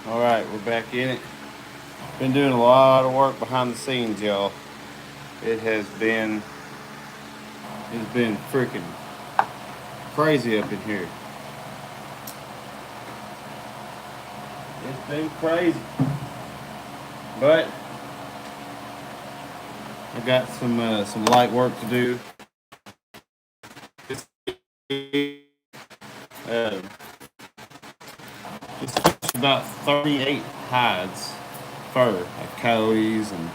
All right, we're back in it. Been doing a lot of work behind the scenes, y'all. It has been it's been freaking crazy up in here. It's been crazy, but I got some light work to do. Uh, just finished about 38 hides, fur, like coyotes and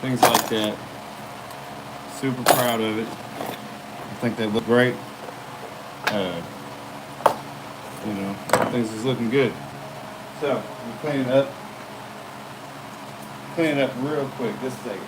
things like that. Super proud of it. I think they look great. Uh, things is looking good. So I'm clean it up real quick. This second.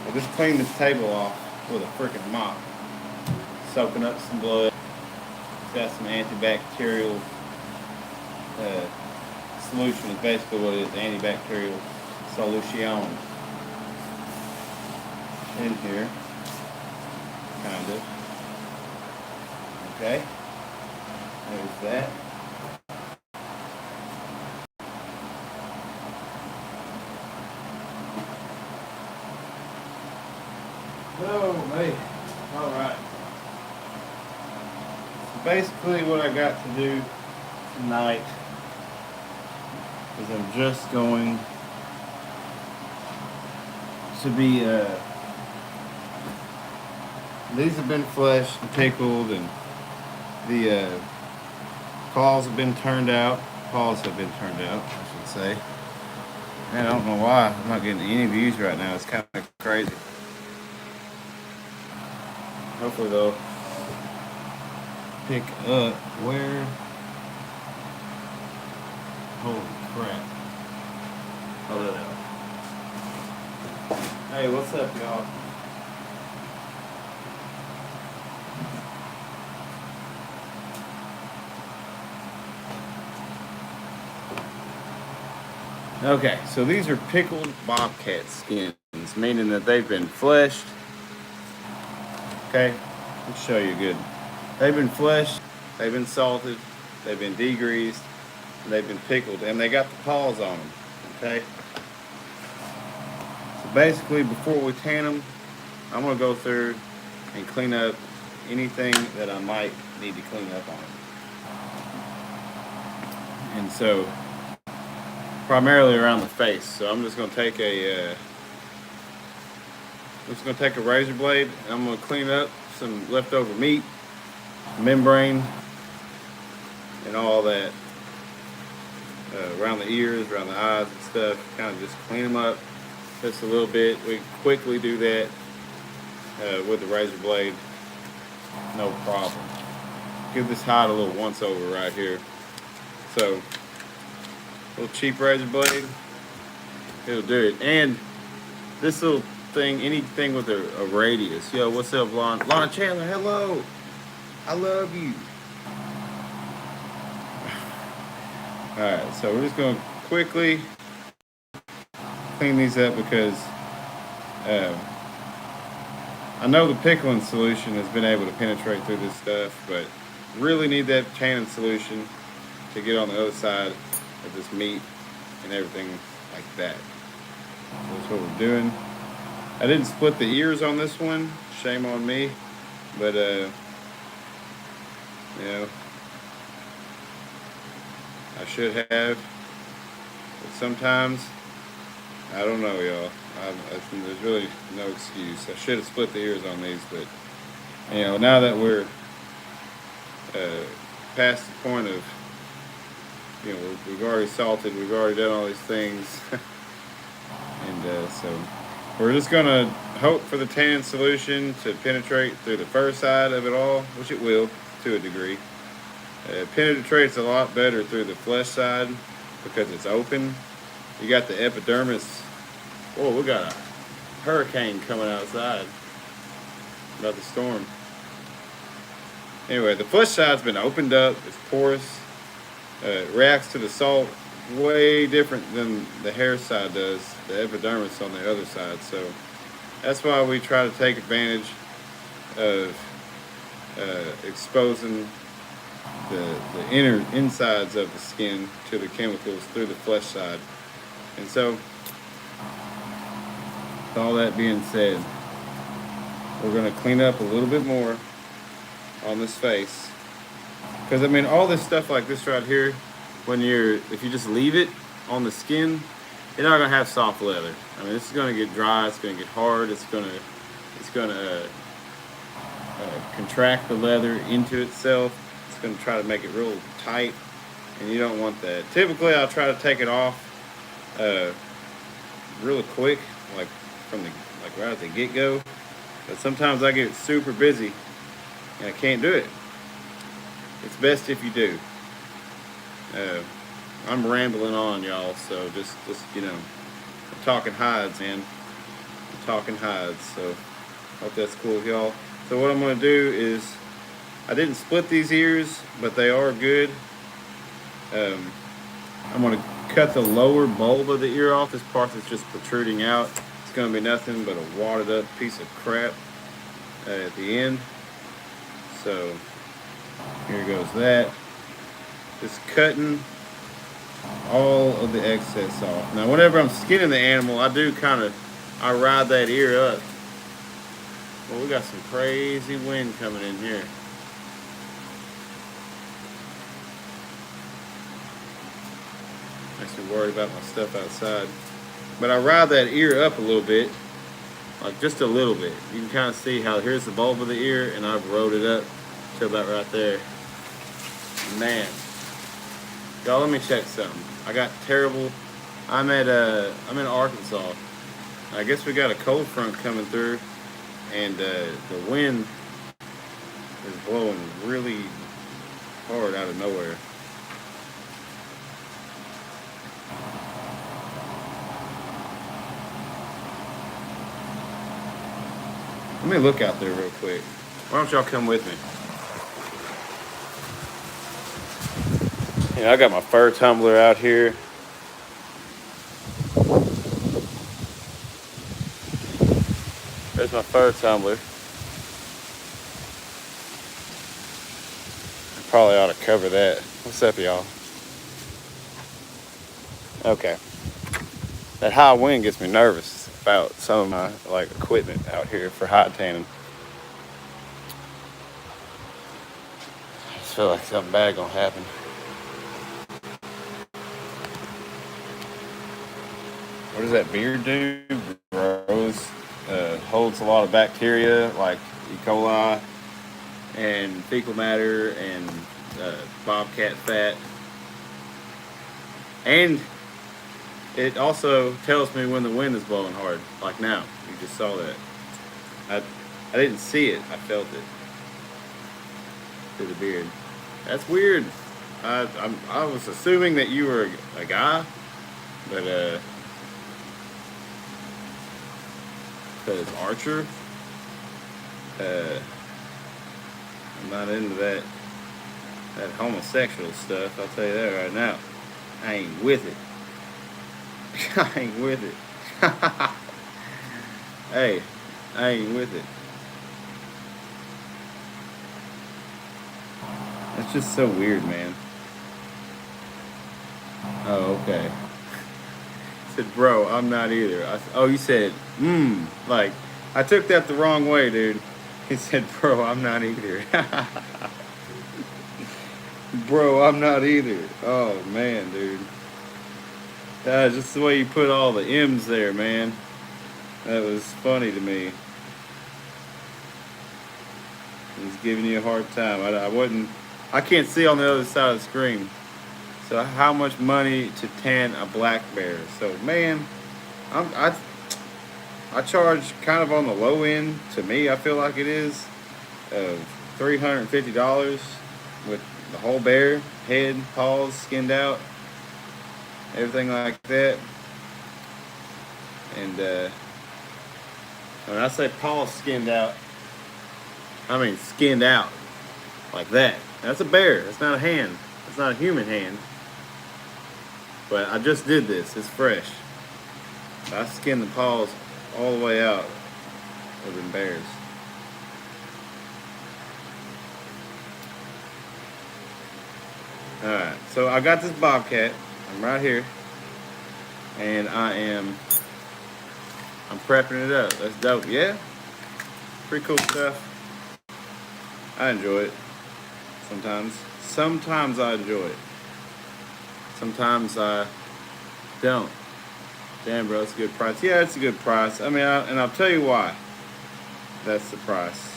I just cleaned this table off with a freaking mop, soaking up some blood. It's got some antibacterial solution. Is basically what it is, antibacterial solution in here, kind of. Okay, there's that. Oh, man. All right. So basically what I got to do tonight is I'm just going to be, these have been fleshed and pickled, and the paws have been turned out. I should say. Man, I don't know why I'm not getting any views right now. It's kind of crazy. Hopefully they'll pick up where. Holy crap. Hold it out. Hey, what's up, y'all? Okay, so these are pickled bobcat skins, meaning that they've been fleshed. Okay, let's show you good. They've been fleshed, they've been salted, they've been degreased, and they've been pickled, and they got the paws on them. Okay. So basically, before we tan them, I'm gonna go through and clean up anything that I might need to clean up on them. And so, primarily around the face. So I'm just gonna take a razor blade, and I'm gonna clean up some leftover meat, membrane, and all that around the ears, around the eyes and stuff. Kind of just clean them up just a little bit. We quickly do that with the razor blade, no problem. Give this hide a little once over right here. So, little cheap razor blade, it'll do it. And this little thing, anything with a radius. Yo, what's up, Lon? Lon Chandler, hello. I love you. Alright, so we're just going to quickly clean these up because I know the pickling solution has been able to penetrate through this stuff, but really need that tannin solution to get on the other side of this meat and everything like that. So that's what we're doing. I didn't split the ears on this one, shame on me, but I should have, but sometimes I don't know, y'all. There's really no excuse. I should have split the ears on these, but now that we're past the point of, we've already salted, we've already done all these things, and so we're just gonna hope for the tannin solution to penetrate through the fur side of it all, which it will to a degree. It penetrates a lot better through the flesh side because it's open. You got the epidermis. Oh, we got a hurricane coming outside. About the storm. Anyway, the flesh side's been opened up. It's porous. It reacts to the salt way different than the hair side does. The epidermis on the other side. So that's why we try to take advantage of exposing the inner insides of the skin to the chemicals through the flesh side. And so, with all that being said, we're going to clean up a little bit more on this face. Because I mean, all this stuff like this right here, if you just leave it on the skin, you're not gonna have soft leather. I mean, this is gonna get dry. It's gonna get hard. It's gonna contract the leather into itself. It's gonna try to make it real tight, and you don't want that. Typically, I'll try to take it off really quick, like right at the get-go. But sometimes I get super busy and I can't do it. It's best if you do. I'm rambling on, y'all, so just I'm talking hides, man. I'm talking hides, so hope that's cool with y'all. So what I'm gonna do is, I didn't split these ears, but they are good. I'm gonna cut the lower bulb of the ear off. This part that's just protruding out. It's gonna be nothing but a wadded up piece of crap at the end. So here goes that. Just cutting all of the excess off. Now, whenever I'm skinning the animal, I ride that ear up. Well, we got some crazy wind coming in here. Makes me worried about my stuff outside. But I ride that ear up a little bit, like just a little bit. You can kind of see how here's the bulb of the ear, and I've rolled it up to about right there. Man, y'all, let me check something. I got terrible. I'm in Arkansas. I guess we got a cold front coming through, and the wind is blowing really hard out of nowhere. Let me look out there real quick. Why don't y'all come with me? Yeah, I got my fur tumbler out here. There's my fur tumbler. Probably ought to cover that. What's up, y'all? Okay. That high wind gets me nervous about some of my equipment out here for hide tanning. I just feel like something bad gonna happen. What does that beard do? Grows, holds a lot of bacteria like E. coli and fecal matter and bobcat fat. And it also tells me when the wind is blowing hard, like now. You just saw that. I didn't see it, I felt it through the beard. That's weird. I was assuming that you were a guy, but because Archer, I'm not into that homosexual stuff. I'll tell you that right now. I ain't with it. I ain't with it. Hey, I ain't with it. That's just so weird, man. Oh, okay. I said, bro, I'm not either. You said, like, I took that the wrong way, dude. He said, bro, I'm not either. Bro, I'm not either. Oh, man, dude. Just the way you put all the M's there, man. That was funny to me. He's giving you a hard time. I can't see on the other side of the screen. So how much money to tan a black bear? So, man, I charge kind of on the low end. To me, I feel like it is $350 with the whole bear, head, paws, skinned out, everything like that. And when I say paws skinned out, I mean skinned out. like that. That's a bear. That's not a hand. That's not a human hand. But I just did this. It's fresh. I skinned the paws all the way out of them bears. Alright, so I got this bobcat. I'm right here. And I'm prepping it up. That's dope. Yeah? Pretty cool stuff. I enjoy it. Sometimes I enjoy it. Sometimes I don't. Damn, bro, it's a good price. Yeah, it's a good price. I mean, and I'll tell you why that's the price.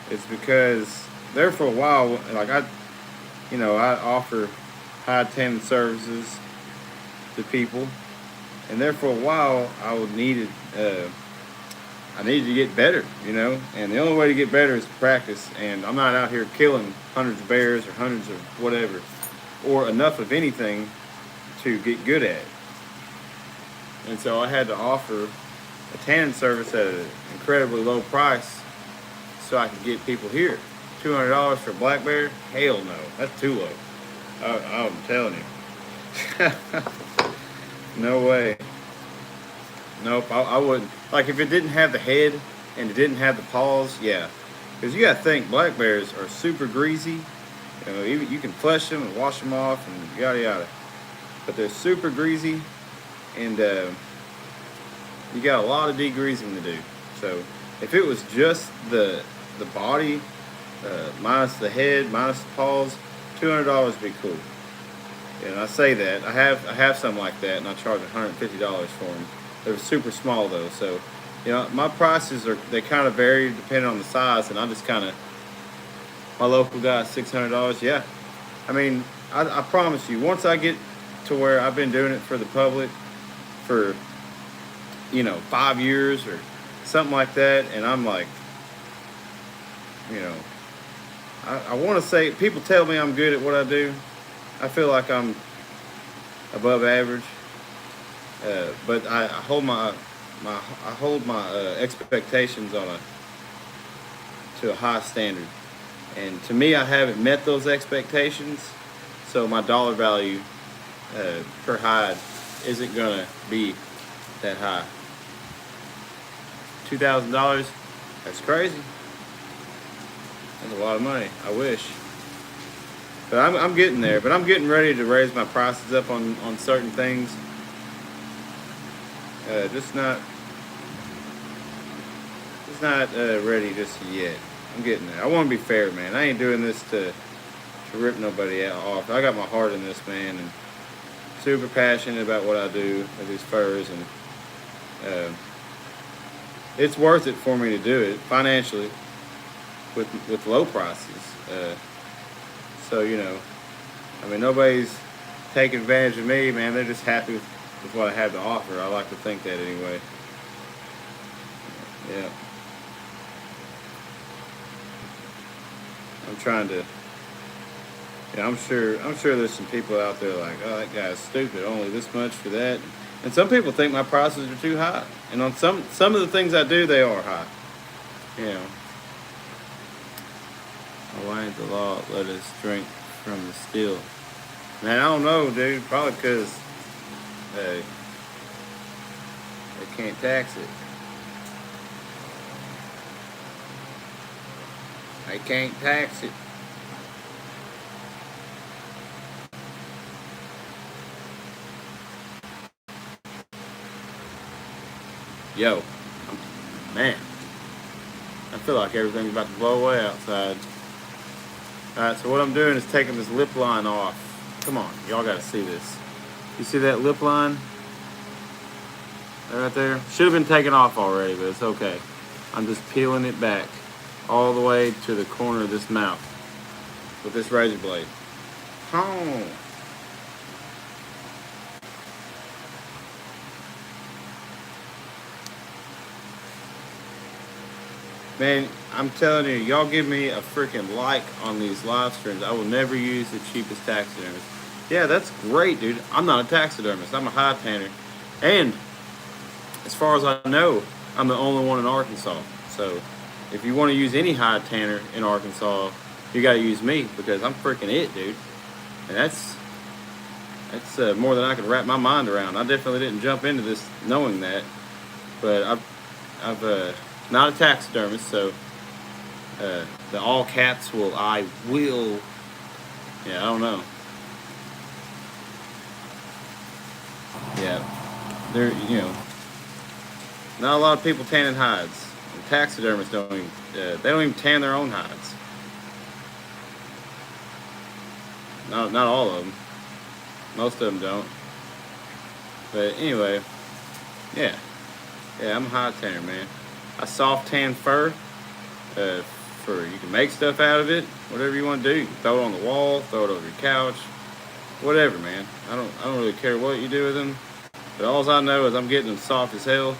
It's because there for a while, like I offer high tanning services to people, and there for a while I needed to get better, and the only way to get better is to practice. And I'm not out here killing hundreds of bears or hundreds of whatever, or enough of anything to get good at it. And so I had to offer a tanning service at an incredibly low price so I could get people here. $200 for a black bear? Hell no, that's too low. I'm telling you. No way. Nope, I wouldn't. Like, if it didn't have the head and it didn't have the paws, yeah. Because you got to think, black bears are super greasy. You can flesh them and wash them off and yada yada. But they're super greasy, and you got a lot of degreasing to do. So if it was just the body, minus the head, minus the paws, $200 would be cool. And I say that I have something like that, and I charge $150 for them. They're super small though, so my prices they kind of vary depending on the size, and I just my local guy $600. Yeah, I mean, I promise you, once I get to where I've been doing it for the public for 5 years or something like that, and I'm like, I want to say, people tell me I'm good at what I do. I feel like I'm above average, but I hold my expectations to a high standard, and to me, I haven't met those expectations, so my dollar value per hide isn't gonna be that high. $2,000, that's crazy. That's a lot of money. I wish. But I'm getting there. But I'm getting ready to raise my prices up on certain things. Just not ready just yet. I'm getting there. I want to be fair, man. I ain't doing this to rip nobody off. I got my heart in this, man, and super passionate about what I do with these furs, and it's worth it for me to do it financially with low prices. So I mean, nobody's taking advantage of me, man. They're just happy with what I have to offer. I like to think that anyway. Yeah. I'm trying to. Yeah, I'm sure there's some people out there like, oh, that guy's stupid. Only this much for that. And some people think my prices are too high. And on some of the things I do, they are high. Why ain't the law let us drink from the still? Man, I don't know, dude. Probably because they can't tax it. They can't tax it. Yo, man, I feel like everything's about to blow away outside. Alright, so what I'm doing is taking this lip line off. Come on, y'all gotta see this. You see that lip line? Right there? Should have been taken off already, but it's okay. I'm just peeling it back all the way to the corner of this mouth with this razor blade. Oh. Man, I'm telling you, y'all give me a freaking like on these live streams. I will never use the cheapest taxidermist. Yeah, that's great, dude. I'm not a taxidermist. I'm a hide tanner. And as far as I know, I'm the only one in Arkansas. So if you want to use any hide tanner in Arkansas, you gotta use me because I'm freaking it, dude. And that's more than I could wrap my mind around. I definitely didn't jump into this knowing that, but I've not a taxidermist, so the all cats I will. Yeah, I don't know. Yeah, not a lot of people tanning hides. And taxidermists don't even, they don't even tan their own hides. Not all of them. Most of them don't. But anyway, yeah, I'm a hide tanner, man. I soft tan fur. You can make stuff out of it. Whatever you want to do, you can throw it on the wall, throw it over your couch, whatever, man. I don't really care what you do with them. But all I know is I'm getting them soft as hell.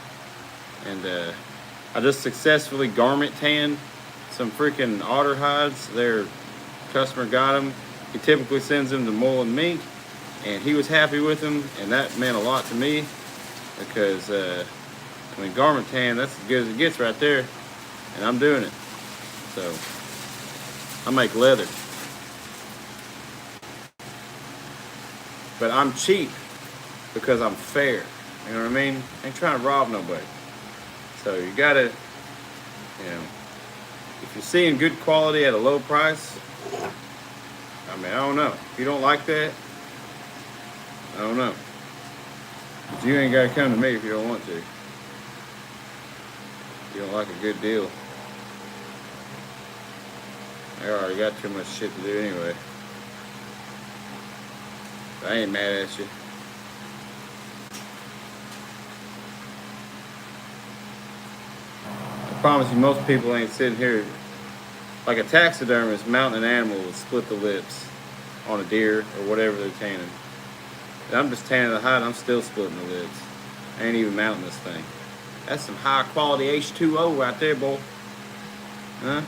And I just successfully garment tanned some freaking otter hides. Their customer got them. He typically sends them to Mull and Mink, and he was happy with them, and that meant a lot to me because garment tan, that's as good as it gets right there, and I'm doing it. So I make leather, but I'm cheap because I'm fair. You know what I mean? I ain't trying to rob nobody. So you gotta, if you're seeing good quality at a low price, I mean, I don't know. If you don't like that, I don't know. But you ain't gotta come to me if you don't want to. If you don't like a good deal. I already got too much shit to do anyway. I ain't mad at you. I promise you, most people ain't sitting here like a taxidermist mounting an animal will split the lips on a deer or whatever they're tanning. And I'm just tanning the hide, I'm still splitting the lips. I ain't even mounting this thing. That's some high quality H2O right there, boy. Huh?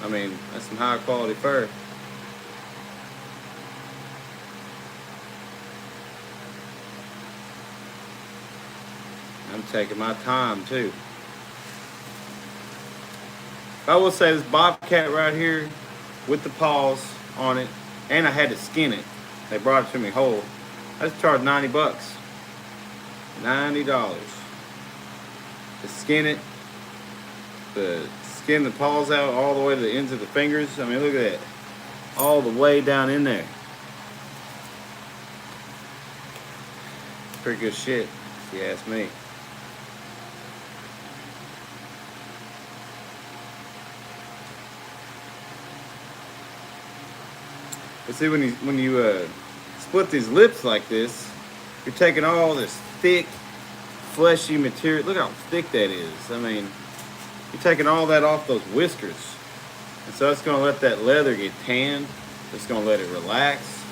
I mean, that's some high quality fur. I'm taking my time too. I will say this bobcat right here with the paws on it, and I had to skin it. They brought it to me whole. I just charged $90. $90 to skin it, to skin the paws out all the way to the ends of the fingers. I mean, look at that, all the way down in there. Pretty good shit, if you ask me. But see, when you split these lips like this, you're taking all this thick, fleshy material. Look how thick that is. I mean, you're taking all that off those whiskers. And so it's going to let that leather get tanned. It's going to let it relax.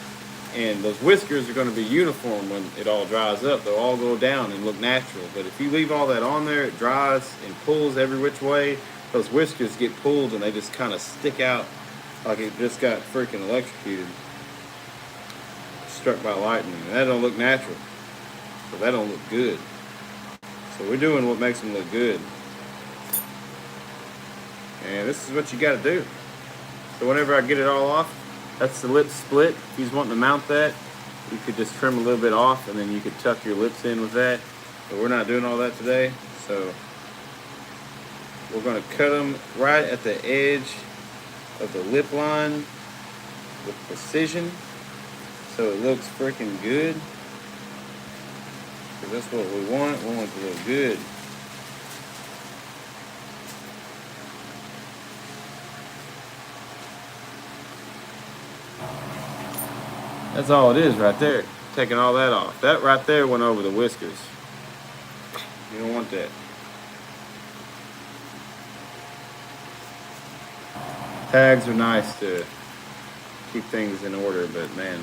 And those whiskers are going to be uniform when it all dries up. They'll all go down and look natural. But if you leave all that on there, it dries and pulls every which way. Those whiskers get pulled and they just kind of stick out like it just got freaking electrocuted. Struck by lightning. And that don't look natural. So that don't look good. So we're doing what makes them look good. And this is what you got to do. So whenever I get it all off, that's the lip split. If you're wanting to mount that, you could just trim a little bit off and then you could tuck your lips in with that. But we're not doing all that today. So we're going to cut them right at the edge of the lip line with precision so it looks freaking good. Because that's what we want. We want it to look good. That's all it is right there. Taking all that off. That right there went over the whiskers. You don't want that. Tags are nice to keep things in order, but man,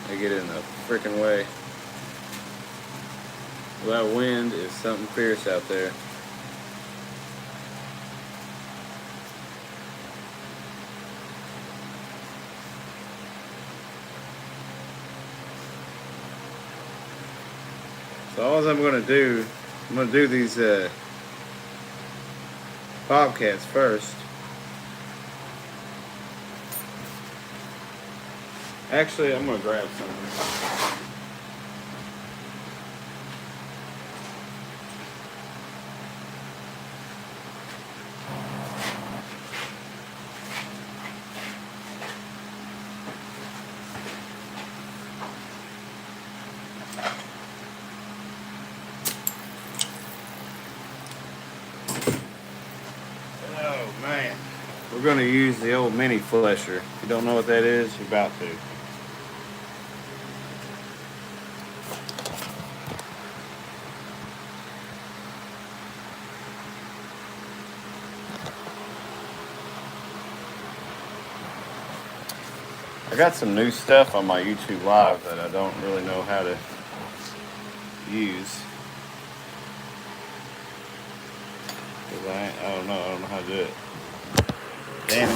they get in the freaking way. Well, that wind is something fierce out there. So all I'm going to do these bobcats first. Actually, I'm gonna grab something. Oh man, we're gonna use the old mini flesher. If you don't know what that is, you're about to. I got some new stuff on my YouTube Live that I don't really know how to use. I don't know how to do it. Damn it.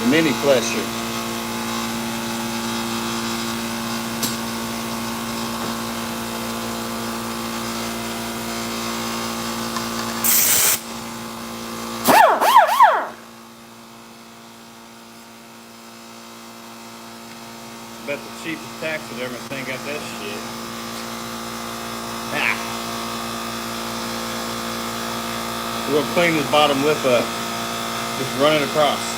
Mini flesher. Bet the cheapest taxidermist ain't got that shit. Ah. We're gonna clean this bottom lip up. Just run it across.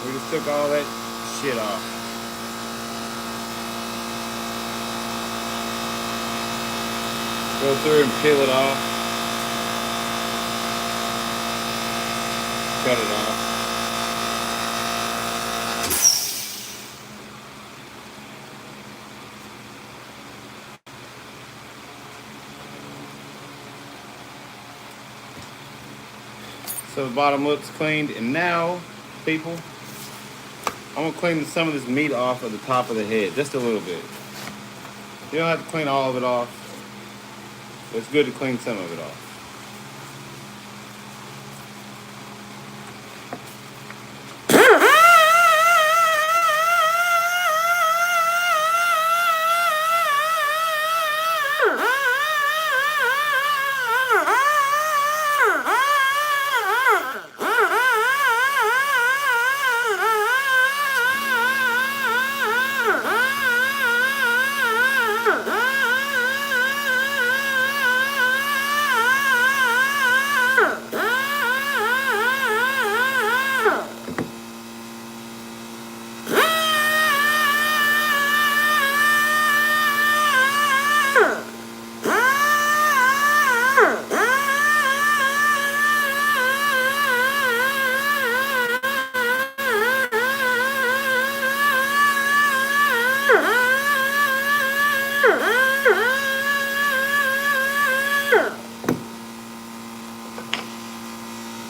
We just took all that shit off. Go through and peel it off. Cut it off. So the bottom lip's cleaned, and now, people, I'm gonna clean some of this meat off of the top of the head, just a little bit. You don't have to clean all of it off, but it's good to clean some of it off.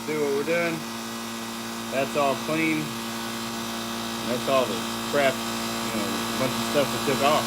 See what we're doing? That's all clean. That's all the crap, a bunch of stuff we took off.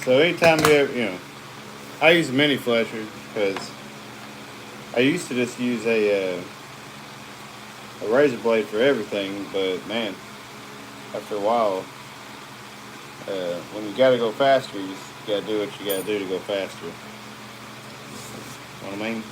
So anytime we have, I use a mini flesher because I used to just use a razor blade for everything, but man, after a while, when you gotta go faster, you just gotta do what you gotta do to go faster. You know what I mean?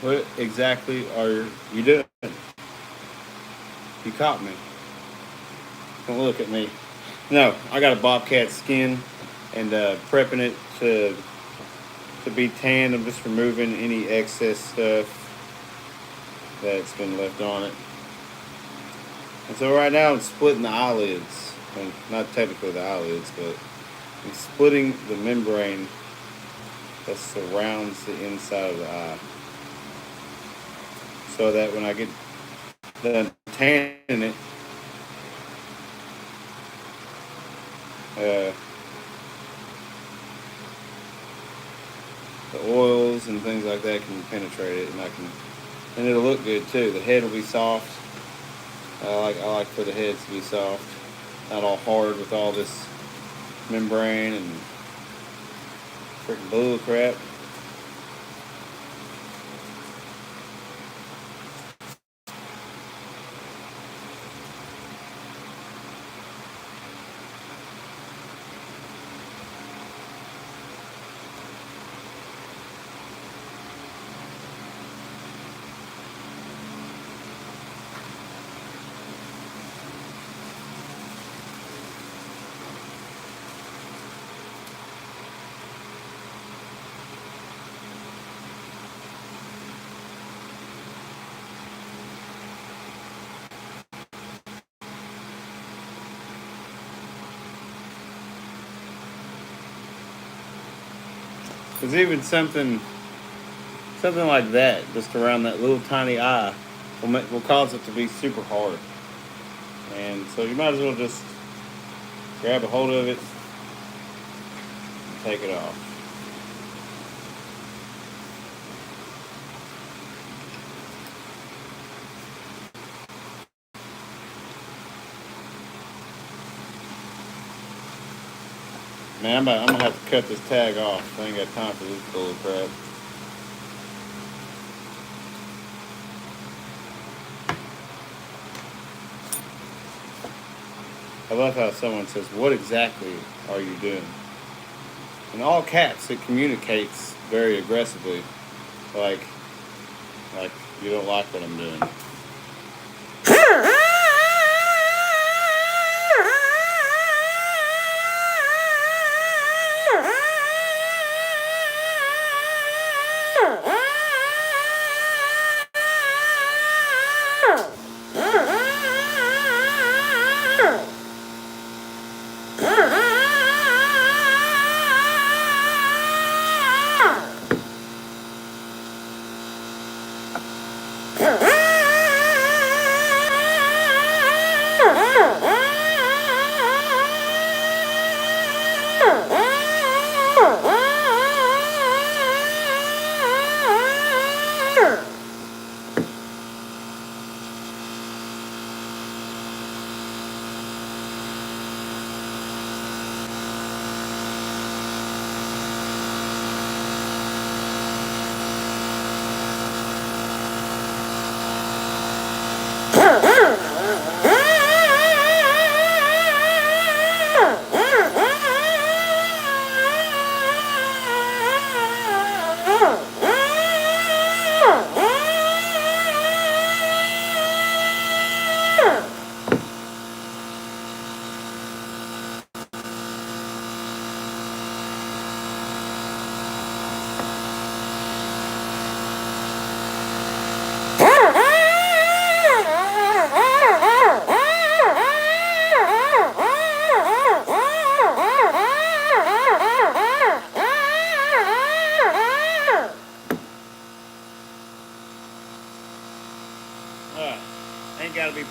What exactly are you doing? You caught me. Don't look at me. No, I got a bobcat skin and prepping it to be tanned. I'm just removing any excess stuff that's been left on it. And so right now I'm splitting the eyelids. Well, not technically the eyelids, but I'm splitting the membrane that surrounds the inside of the eye. So that when I get done tanning it, the oils and things like that can penetrate it, and it'll look good too. The head will be soft. I like for the heads to be soft, not all hard with all this membrane and freaking bull crap. Because even something like that, just around that little tiny eye, will cause it to be super hard. And so you might as well just grab a hold of it and take it off. Man, I'm gonna have to cut this tag off. I ain't got time for this bull crap. I love how someone says, "What exactly are you doing?" In all caps, it communicates very aggressively, like you don't like what I'm doing.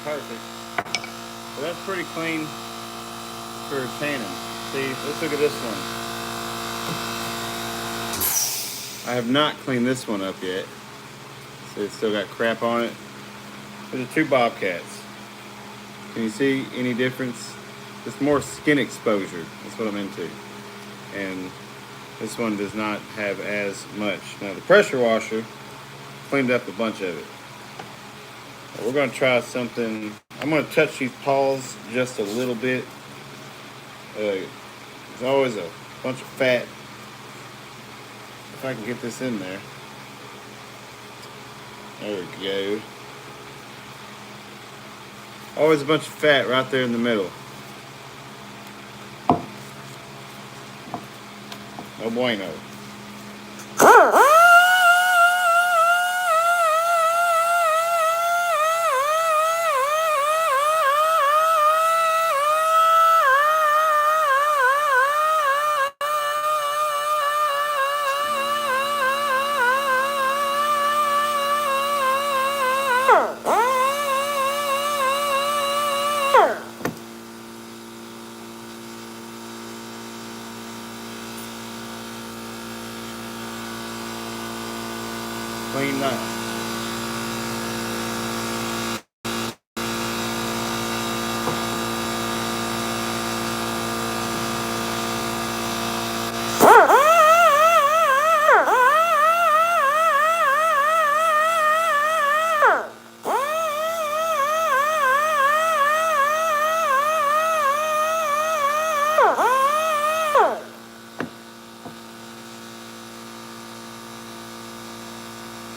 perfect. So that's pretty clean for tanning. See, let's look at this one. I have not cleaned this one up yet. So it's still got crap on it. Those are 2 bobcats. Can you see any difference? It's more skin exposure. That's what I'm into. And this one does not have as much. Now the pressure washer cleaned up a bunch of it. But we're going to try something. I'm going to touch these paws just a little bit. There's always a bunch of fat. If I can get this in there. There we go. Always a bunch of fat right there in the middle. No bueno. Clean that.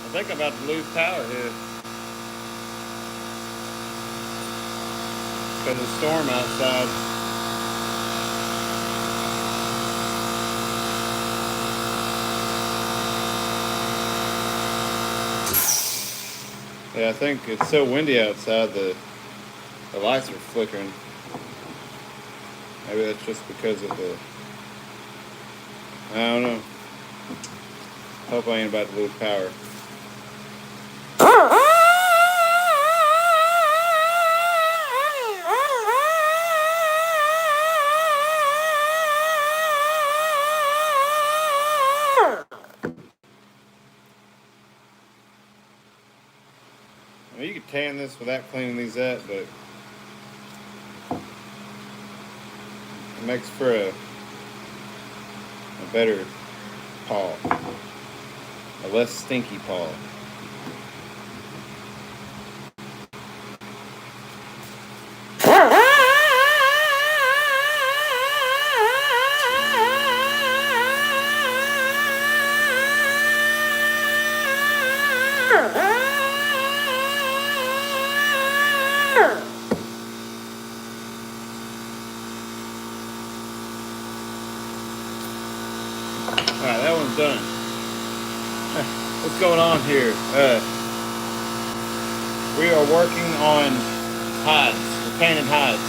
I think I'm about to lose power here because of the storm outside. Yeah, I think it's so windy outside the lights are flickering. Maybe that's just because of the, I don't know. Hope I ain't about to lose power. I mean, you could tan this without cleaning these up, but it makes for a better paw, a less stinky paw. Alright, that one's done. What's going on here? We are working on hides, we're painting hides.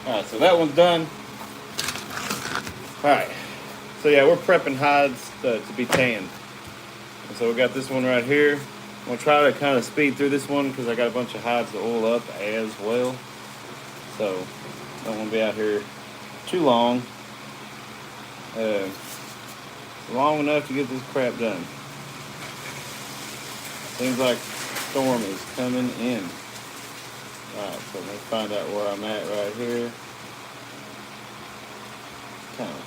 Alright, so that one's done. Alright, so yeah, we're prepping hides to be tanned. And so we got this one right here. I'm going to try to kind of speed through this one because I got a bunch of hides to oil up as well. So, don't want to be out here too long. Long enough to get this crap done. Seems like storm is coming in. Alright, so let's find out where I'm at right here. Kind of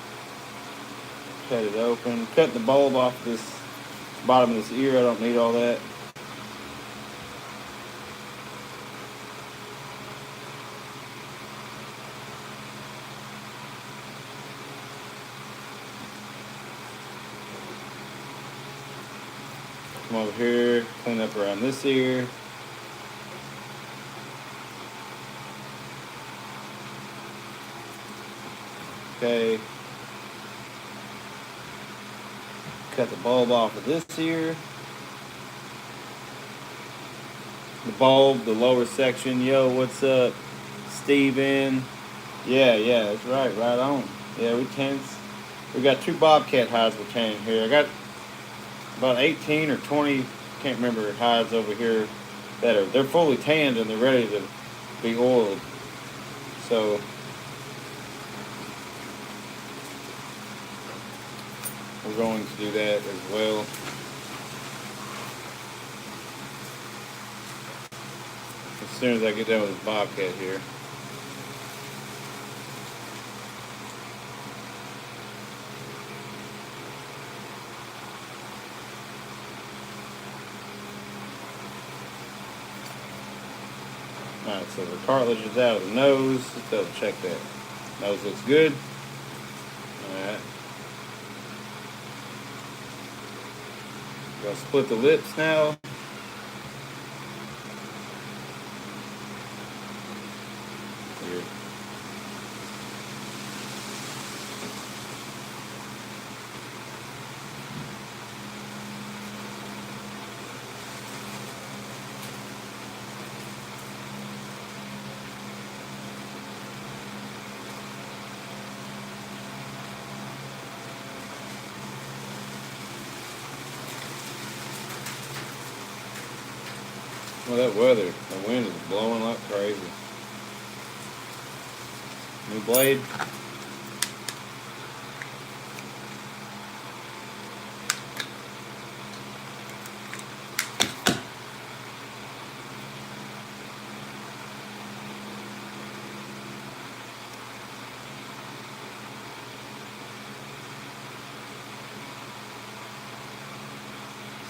cut it open. Cut the bulb off this bottom of this ear. I don't need all that. Come over here, clean up around this ear. Okay. Cut the bulb off of this ear. the bulb, the lower section. Yo, what's up, Steven? Yeah, that's right on. Yeah, we got 2 bobcat hides we're tanning here. I got about 18 or 20, can't remember, hides over here they're fully tanned and they're ready to be oiled. So we're going to do that as well. As soon as I get done with this bobcat here. Alright, so the cartilage is out of the nose. Let's double check that. Nose looks good. Alright. Gonna split the lips now. Here. Well, that weather, the wind is blowing like crazy. New blade.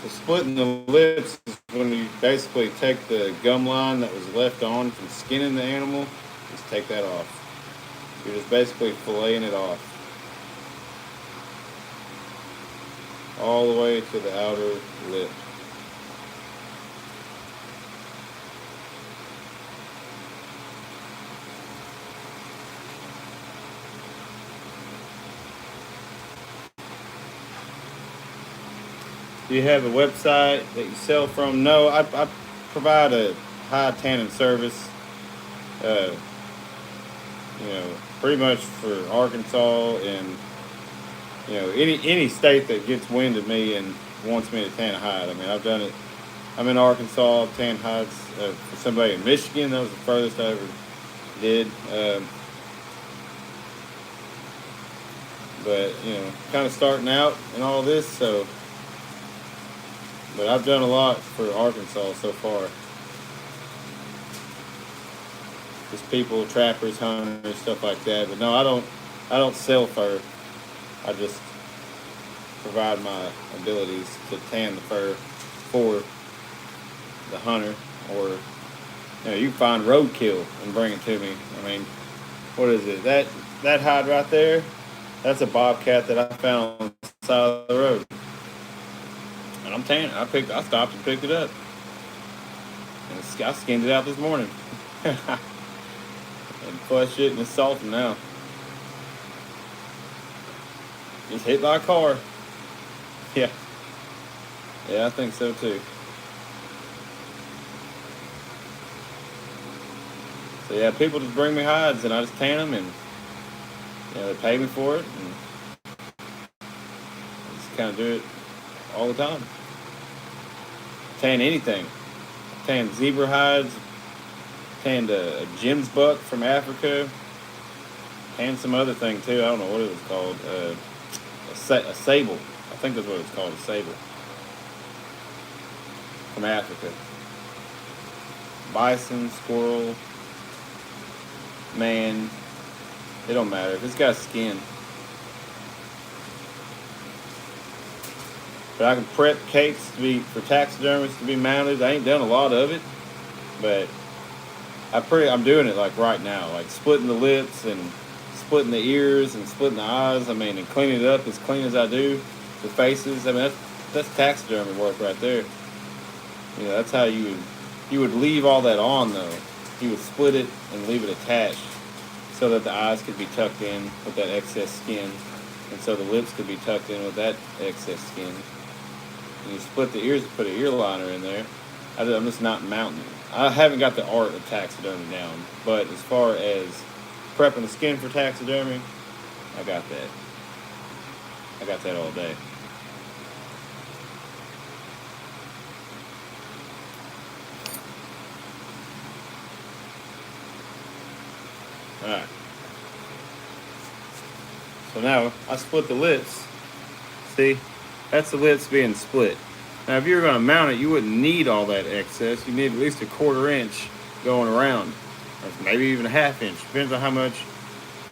So splitting the lips is when you basically take the gum line that was left on from skinning the animal, just take that off. You're just basically filleting it off. All the way to the outer lip. Do you have a website that you sell from? No, I provide a high tanning service. Pretty much for Arkansas and any state that gets wind of me and wants me to tan a hide. I mean, I've done it. I'm in Arkansas. I've tanned hides for somebody in Michigan. That was the furthest I ever did. But kind of starting out and all this, so. But I've done a lot for Arkansas so far. Just people, trappers, hunters, stuff like that. But no, I don't sell fur. I just provide my abilities to tan the fur for the hunter, or you can find roadkill and bring it to me. I mean, what is it? That hide right there, that's a bobcat that I found on the side of the road. And I'm tanning. I stopped and picked it up. And I skinned it out this morning. And flushed it and it's salty now. Just hit by a car. Yeah. Yeah, I think so too. So yeah, people just bring me hides and I just tan them and they pay me for it and I just kind of do it all the time. Tan anything. Tan zebra hides. Tanned a Jim's buck from Africa. Tanned some other thing too. I don't know what it was called. A sable. I think that's what it's called. A sable. From Africa. Bison, squirrel. Man. It don't matter. If it's got skin. But I can prep cakes for taxidermists to be mounted. I ain't done a lot of it, but I'm doing it like right now, like splitting the lips and splitting the ears and splitting the eyes. I mean, and cleaning it up as clean as I do the faces. I mean, that's taxidermy work right there. That's how you would leave all that on though. You would split it and leave it attached so that the eyes could be tucked in with that excess skin, and so the lips could be tucked in with that excess skin. And you split the ears and put an ear liner in there. I'm just not mounting it. I haven't got the art of taxidermy down, but as far as prepping the skin for taxidermy, I got that. I got that all day. Alright. So now I split the lips. See? That's the lips being split. Now if you were going to mount it, you wouldn't need all that excess. You need at least a 1/4 inch going around. Or maybe even a 1/2 inch. Depends on how much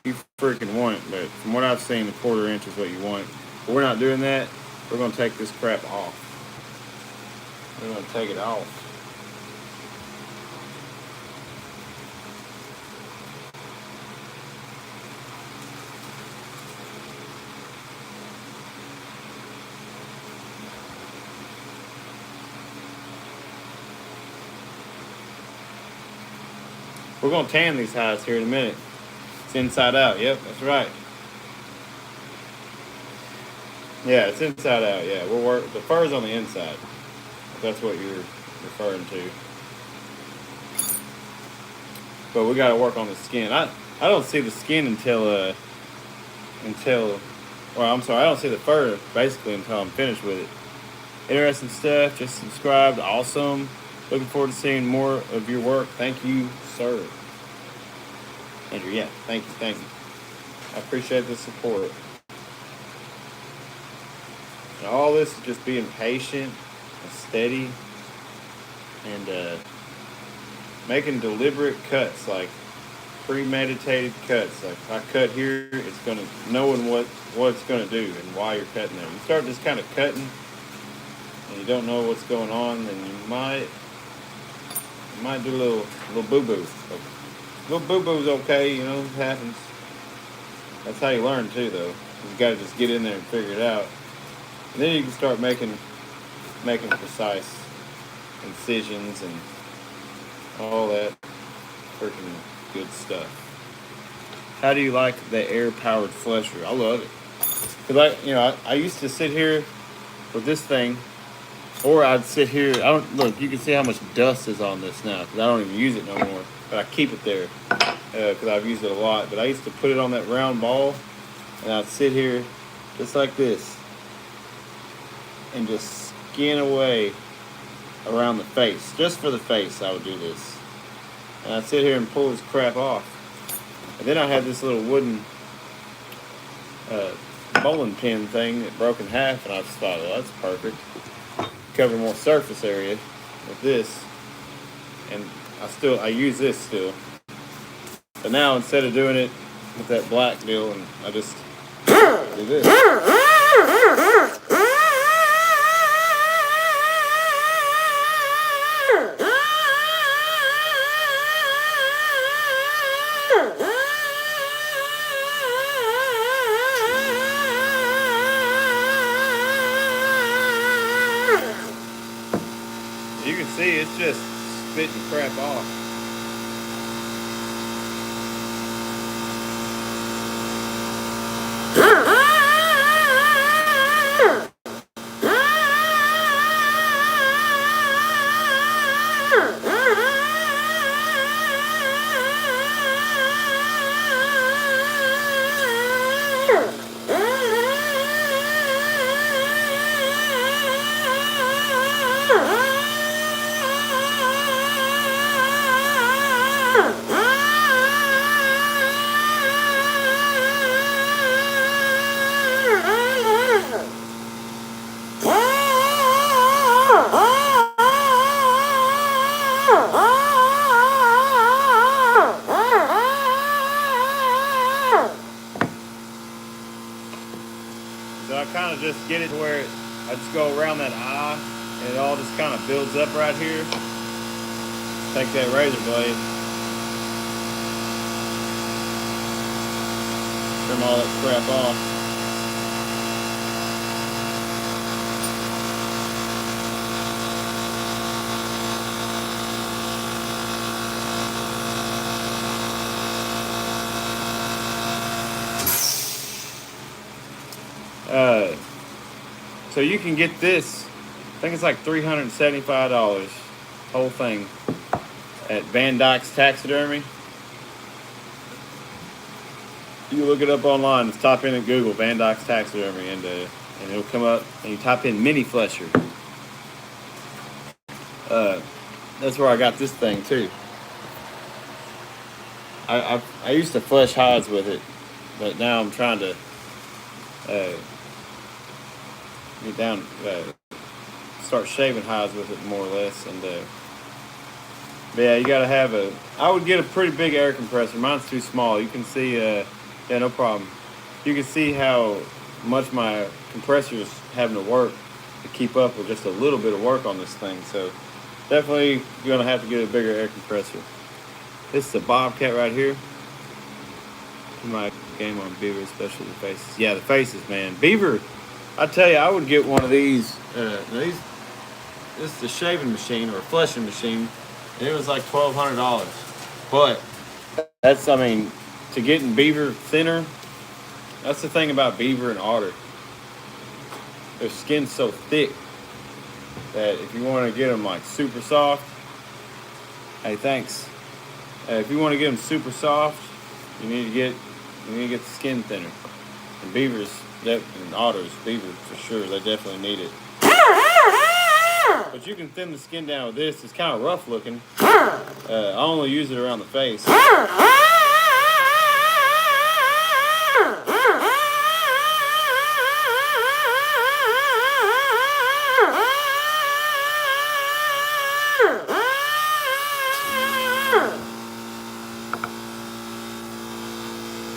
you freaking want. But from what I've seen, a 1/4 inch is what you want. But we're not doing that. We're going to take this crap off. We're going to take it off. We're going to tan these hides here in a minute. It's inside out. Yep, that's right. Yeah, it's inside out. Yeah, we'll work. The fur's on the inside. If that's what you're referring to. But we got to work on the skin. I don't see the skin until well, I'm sorry, I don't see the fur basically until I'm finished with it. Interesting stuff. Just subscribed. Awesome. Looking forward to seeing more of your work. Thank you, sir. Andrew, yeah, thank you. I appreciate the support. And all this is just being patient and steady and making deliberate cuts, like premeditated cuts. Like if I cut here, it's gonna knowing what it's gonna do and why you're cutting there. You start just kind of cutting and you don't know what's going on, then you might do a little boo-boo. Little boo-boo's okay, it happens. That's how you learn too, though. You gotta just get in there and figure it out. And then you can start making precise incisions and all that freaking good stuff. How do you like the air-powered flesher? I love it. Cause I used to sit here with this thing, or I'd sit here. Look. You can see how much dust is on this now because I don't even use it no more. But I keep it there because I've used it a lot. But I used to put it on that round ball, and I'd sit here just like this and just skin away around the face. Just for the face, I would do this. And I'd sit here and pull this crap off. And then I had this little wooden bowling pin thing that broke in half, and I just thought, well, that's perfect. Cover more surface area with this, and I use this still. But now instead of doing it with that black deal, and I just do this. You can see it's just spitting crap off. So I kind of just get it to where I just go around that eye and it all just kind of builds up right here. Take that razor blade, trim all that crap off. So you can get this, I think it's like $375, whole thing. at Van Dyke's Taxidermy. You look it up online. Just type in at Google Van Dyke's Taxidermy, and it'll come up. And you type in mini flesher. That's where I got this thing too. I used to flesh hides with it, but now I'm trying to get down, start shaving hides with it more or less. And but yeah, you gotta have I would get a pretty big air compressor. Mine's too small. You can see, yeah, no problem. You can see how much my compressor is having to work to keep up with just a little bit of work on this thing. So definitely you're gonna have to get a bigger air compressor. This is a bobcat right here. My game on beaver, especially the faces. Yeah, the faces, man. Beaver, I tell you, I would get one of these. This is a shaving machine or a fleshing machine, and it was like $1,200. But that's, I mean, to getting beaver thinner, that's the thing about beaver and otter. Their skin's so thick that if you want to get them like super soft, hey, thanks. If you want to get them super soft, you need to get the skin thinner. And beavers, and otters, beaver for sure, they definitely need it. But you can thin the skin down with this. It's kind of rough looking. I only use it around the face.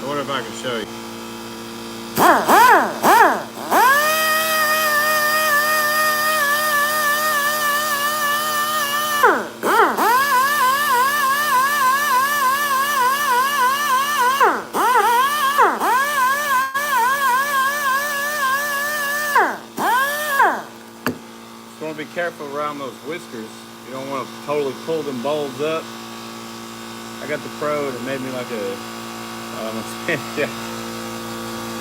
I wonder if I can show you. Just want to be careful around those whiskers. You don't want to totally pull them bulbs up. I got the Pro that made me like a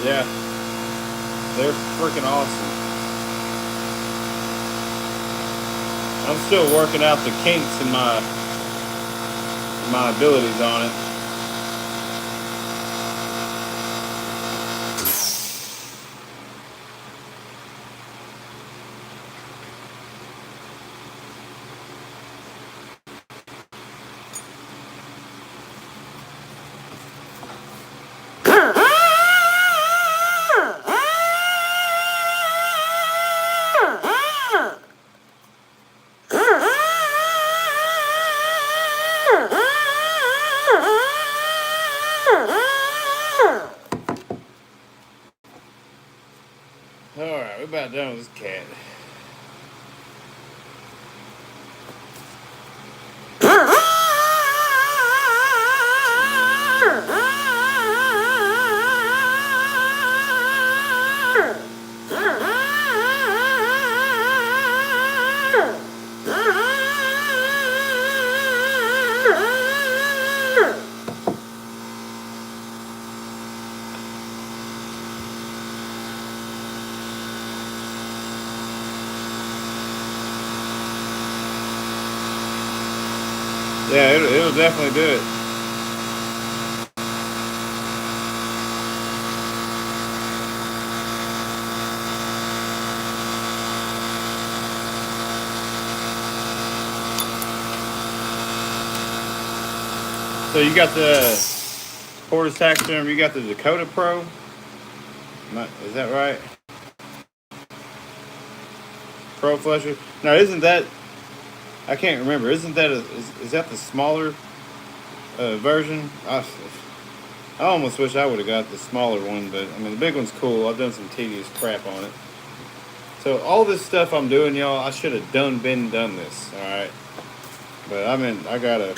yeah, they're freaking awesome. I'm still working out the kinks in my abilities on it. Alright, we're about done with this cat. Yeah, it'll definitely do it. So you got the Porter's Taxidermy, you got the Dakota Pro. Is that right? Pro Flesher. Now, isn't that? I can't remember. Isn't that is that the smaller version? I almost wish I would have got the smaller one, but I mean the big one's cool. I've done some tedious crap on it. So all this stuff I'm doing, y'all, I should have done this. All right, but I mean I gotta.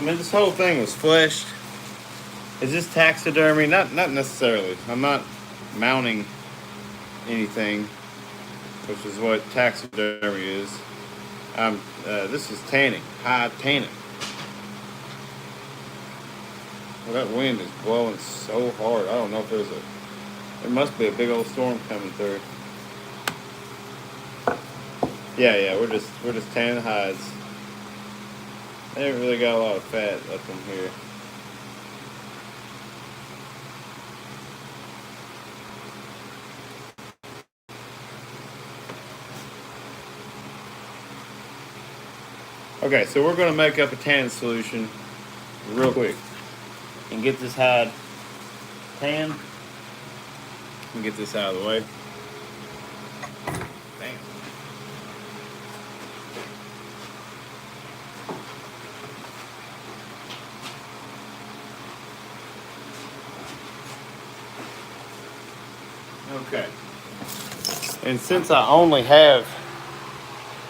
I mean, this whole thing was fleshed. Is this taxidermy? Not necessarily. I'm not mounting anything, which is what taxidermy is. This is tanning, hide tanning. Well, that wind is blowing so hard. I don't know if there must be a big old storm coming through. Yeah, we're just tanning the hides. They haven't really got a lot of fat up in here. Okay, so we're going to make up a tanning solution real quick and get this hide tanned and get this out of the way. Bam. Okay. And since I only have,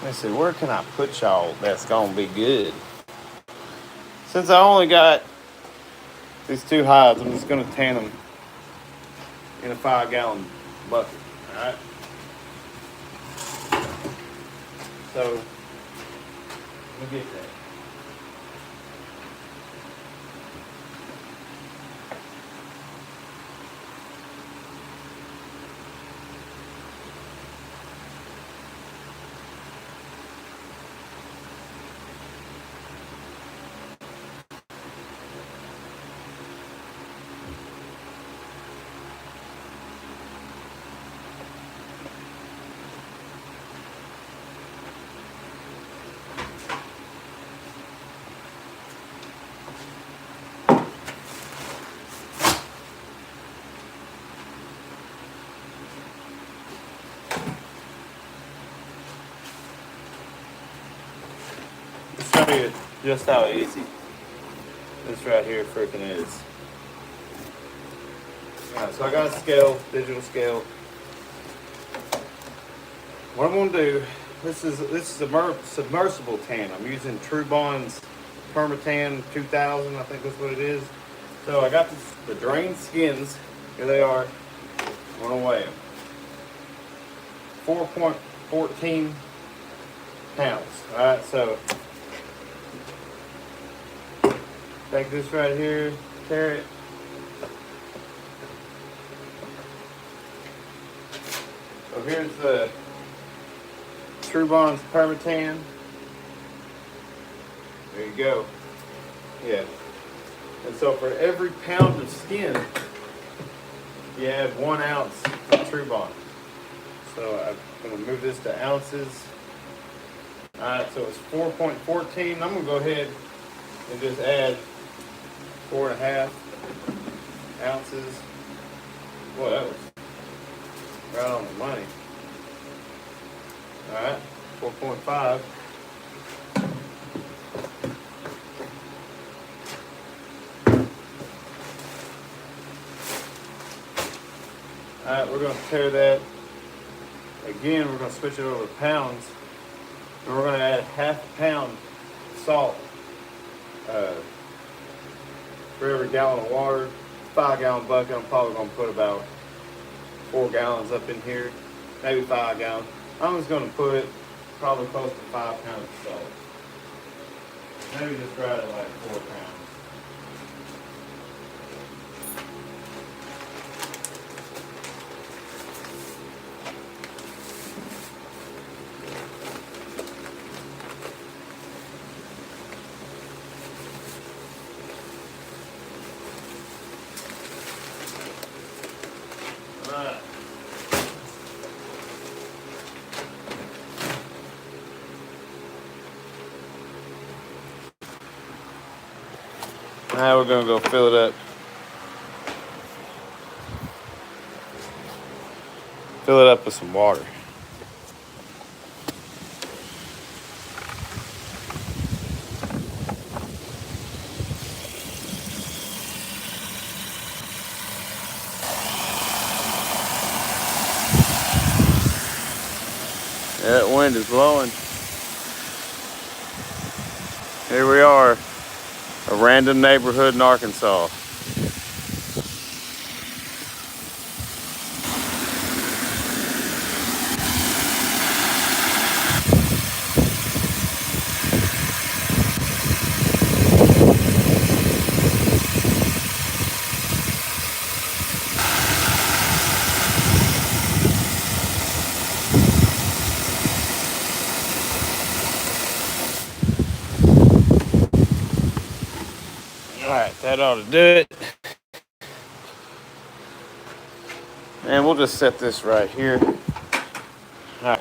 let's see, where can I put y'all that's going to be good? Since I only got these two hides, I'm just going to tan them in a 5-gallon bucket. All right. So, let me get that. Show you just how easy this right here freaking is. Alright, so I got a scale, digital scale. What I'm gonna do, this is a submersible tan. I'm using True Bond's Permatan 2000, I think that's what it is. So I got the drained skins. Here they are. I'm gonna weigh them. 4.14 pounds. Alright, so take this right here, tear it. So here's the True Bond's Permatan. There you go. Yeah. And so for every pound of skin, you add 1 ounce of True Bond. So I'm going to move this to ounces. Alright, so it's 4.14. I'm going to go ahead and just add 4.5 ounces. Boy, that was right on the money. Alright, 4.5. Alright, we're going to tear that. Again, we're going to switch it over to pounds. And we're going to add 1/2 pound salt. For every gallon of water, 5-gallon bucket, I'm probably going to put about 4 gallons up in here, maybe 5 gallons. I'm just going to put probably close to 5 pounds of salt. Maybe just right at like 4 pounds. Now we're going to go fill it up. Fill it up with some water. That wind is blowing. Here we are. random neighborhood in Arkansas. Alright, that ought to do it. And we'll just set this right here. Alright.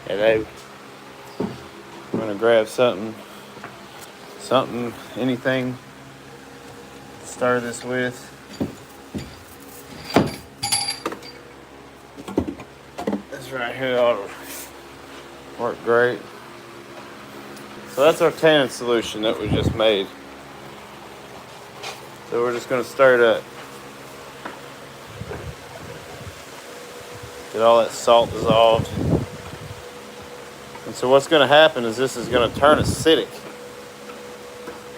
Yeah, Dave. I'm gonna grab something, anything to stir this with. This right here ought to work great. So that's our tannin solution that we just made. So we're just gonna stir it up. Get all that salt dissolved. And so what's gonna happen is this is gonna turn acidic.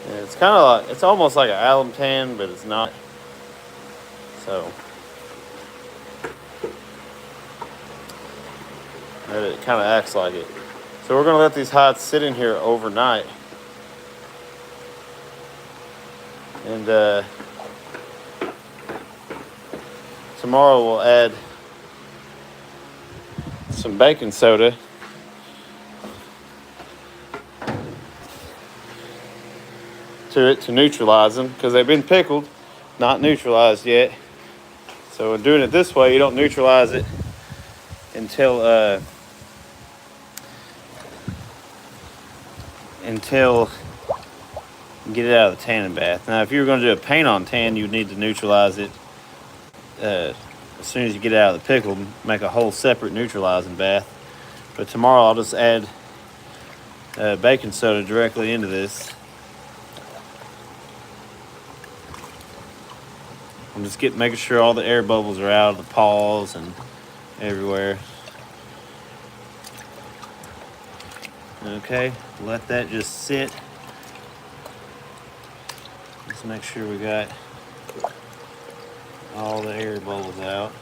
And it's kind of like, it's almost like an alum tan, but it's not. So it kind of acts like it. So we're gonna let these hides sit in here overnight. And tomorrow we'll add some baking soda to it to neutralize them, because they've been pickled, not neutralized yet. So in doing it this way, you don't neutralize it until you get it out of the tanning bath. Now, if you were going to do a paint on tan, you'd need to neutralize it as soon as you get it out of the pickle, make a whole separate neutralizing bath. But tomorrow I'll just add baking soda directly into this. I'm just making sure all the air bubbles are out of the paws and everywhere. Okay, let that just sit. Let's make sure we got all the air bubbles out.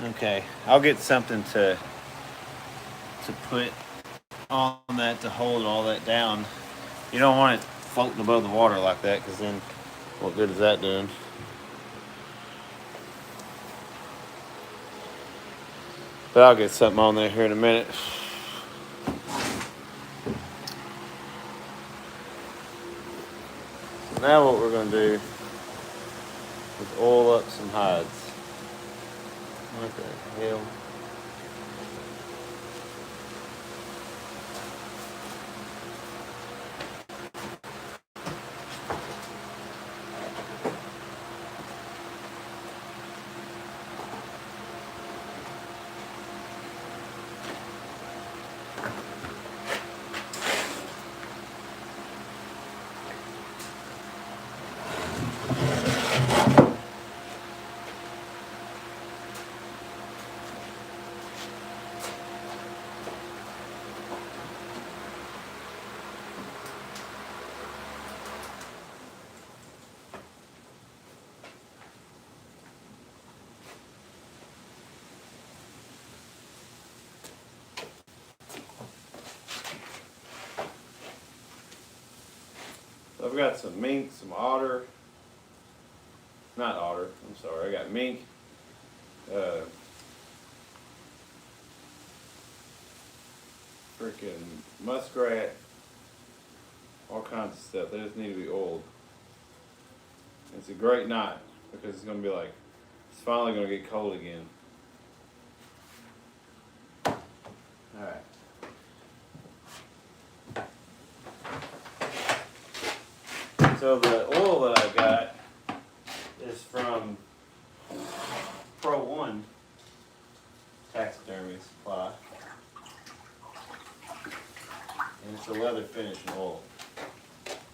Okay, I'll get something to put on that to hold all that down. You don't want it floating above the water like that, because then what good is that doing? But I'll get something on there here in a minute. Now what we're going to do is oil up some hides. What the hell? So I've got some mink, some otter. Not otter, I'm sorry. I got mink. Freaking muskrat. All kinds of stuff. They just need to be oiled. It's a great night because it's going to be like, it's finally going to get cold again. Alright. So the oil that I got is from Pro One taxidermy supply. And it's a leather finish and oil.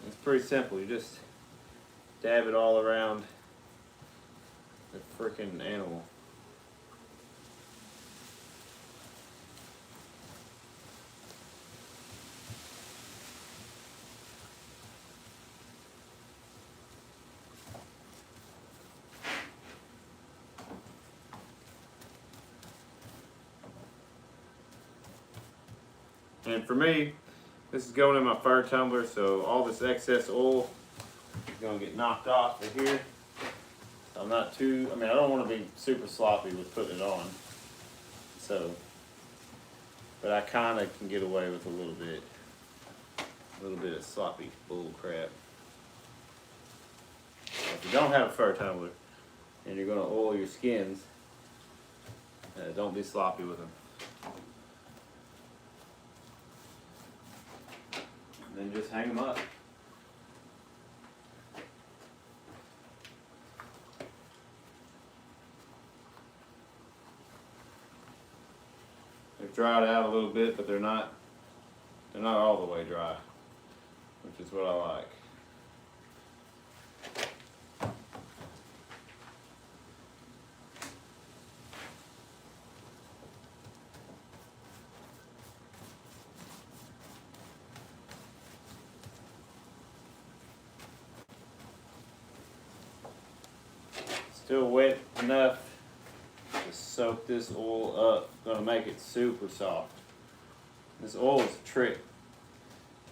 It's pretty simple. You just dab it all around the freaking animal. And for me, this is going in my fur tumbler, so all this excess oil is going to get knocked off of here. So I'm not too, I mean, I don't want to be super sloppy with putting it on. So, but I kind of can get away with a little bit of sloppy bull crap. If you don't have a fur tumbler and you're going to oil your skins, don't be sloppy with them. And then just hang them up. They've dried out a little bit, but they're not all the way dry, which is what I like. Still wet enough to soak this oil up. Gonna make it super soft. This oil is a trick.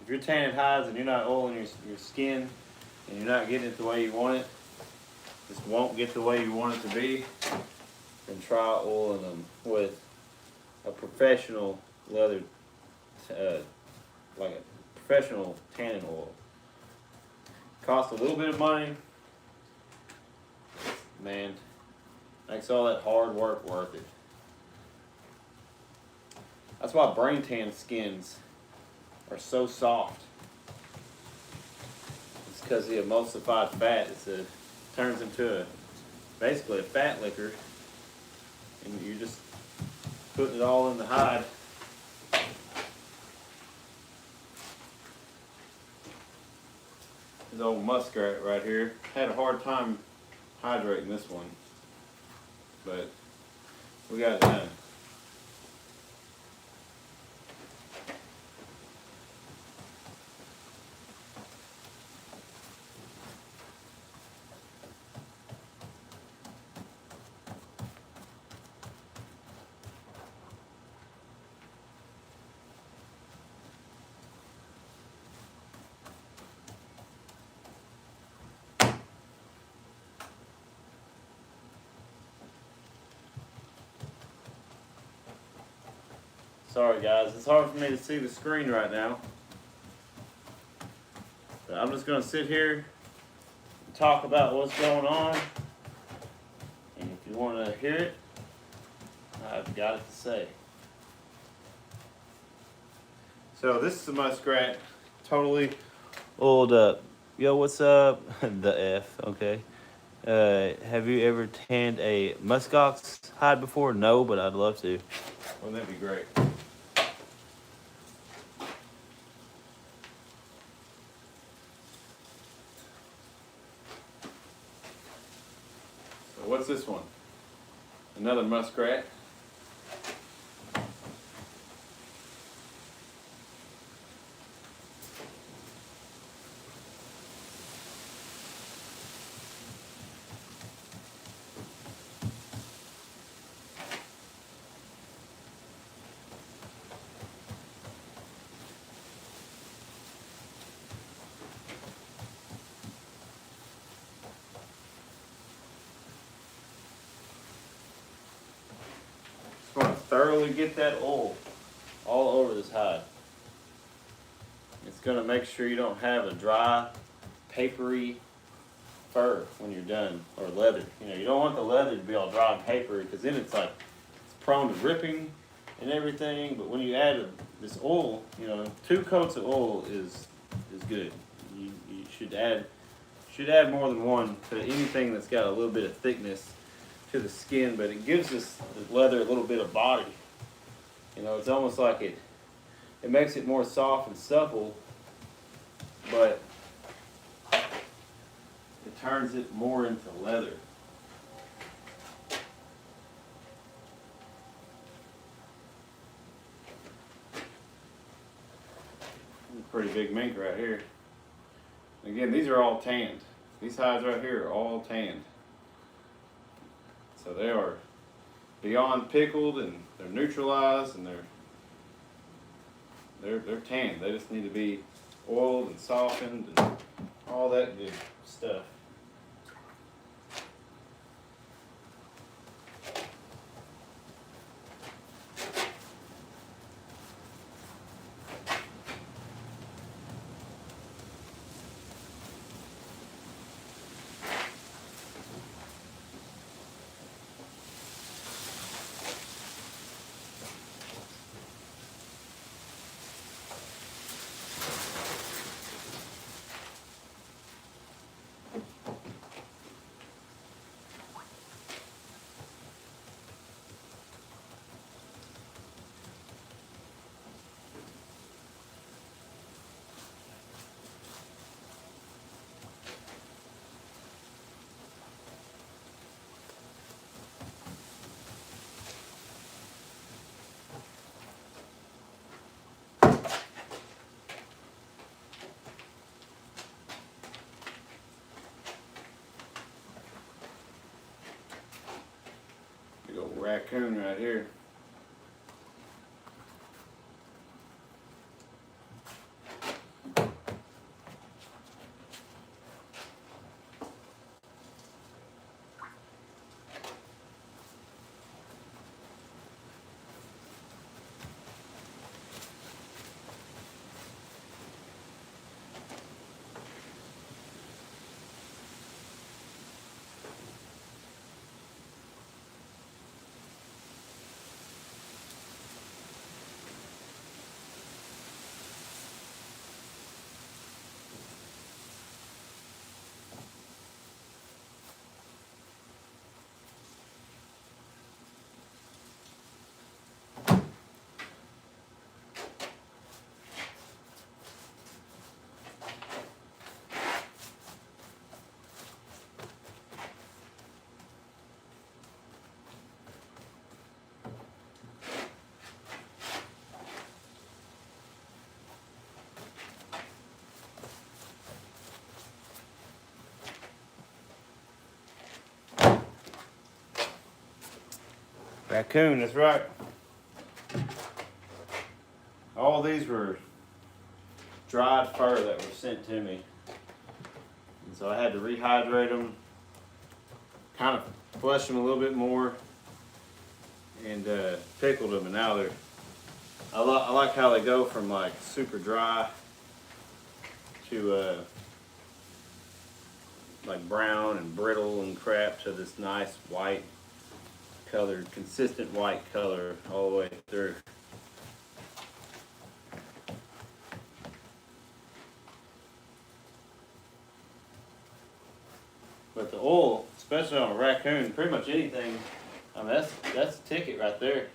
If you're tanning hides and you're not oiling your skin and you're not getting it the way you want it, this won't get the way you want it to be, then try oiling them with a professional leather, like a professional tanning oil. Costs a little bit of money. Man, makes all that hard work worth it. That's why brain tan skins are so soft. It's because the emulsified fat turns into basically a fat liquor, and you're just putting it all in the hide. This old muskrat right here had a hard time hydrating this one, but we got it done. Sorry guys, it's hard for me to see the screen right now. But I'm just going to sit here and talk about what's going on. And if you want to hear it, I've got it to say. So this is a muskrat, totally oiled up. Yo, what's up? The F, okay. Have you ever tanned a muskox hide before? No, but I'd love to. Wouldn't that be great? So what's this one? Another muskrat. Want to thoroughly get that oil all over this hide. It's going to make sure you don't have a dry, papery fur when you're done, or leather. You know, you don't want the leather to be all dry and papery, because then it's prone to ripping and everything. But when you add this oil, you know, 2 coats of oil is good. You should add more than one to anything that's got a little bit of thickness to the skin, but it gives this leather a little bit of body. You know, it's almost like it makes it more soft and supple, but it turns it more into leather. Pretty big mink right here. Again, these are all tanned. These hides right here are all tanned. So they are beyond pickled, and they're neutralized, and they're tan. They just need to be oiled and softened and all that good stuff. Big old raccoon right here. Raccoon, that's right. All these were dried fur that were sent to me. And so I had to rehydrate them, kind of flush them a little bit more, and pickled them. And now they're, I like how they go from like super dry to like brown and brittle and crap to this nice white colored, consistent white color all the way through. But the oil, especially on a raccoon, pretty much anything, I mean, that's the ticket right there.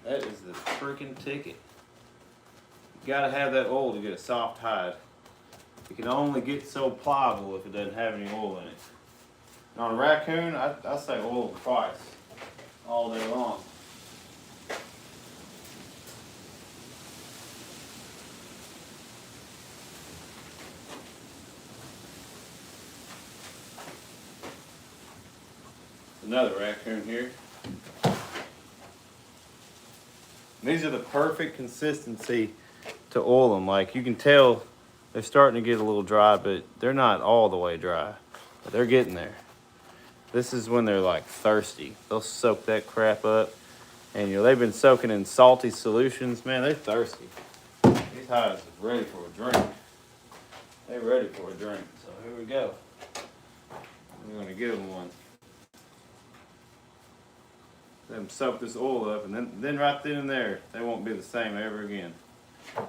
That is the freaking ticket. You gotta have that oil to get a soft hide. It can only get so pliable if it doesn't have any oil in it. And on a raccoon, I say oil twice all day long. Another raccoon here. These are the perfect consistency to oil them. Like you can tell they're starting to get a little dry, but they're not all the way dry. But they're getting there. This is when they're like thirsty. They'll soak that crap up. And you know, they've been soaking in salty solutions. Man, they're thirsty. These hides are ready for a drink. They're ready for a drink. So here we go. We're gonna give them one. Let them soak this oil up, and then right then and there, they won't be the same ever again. Yeah,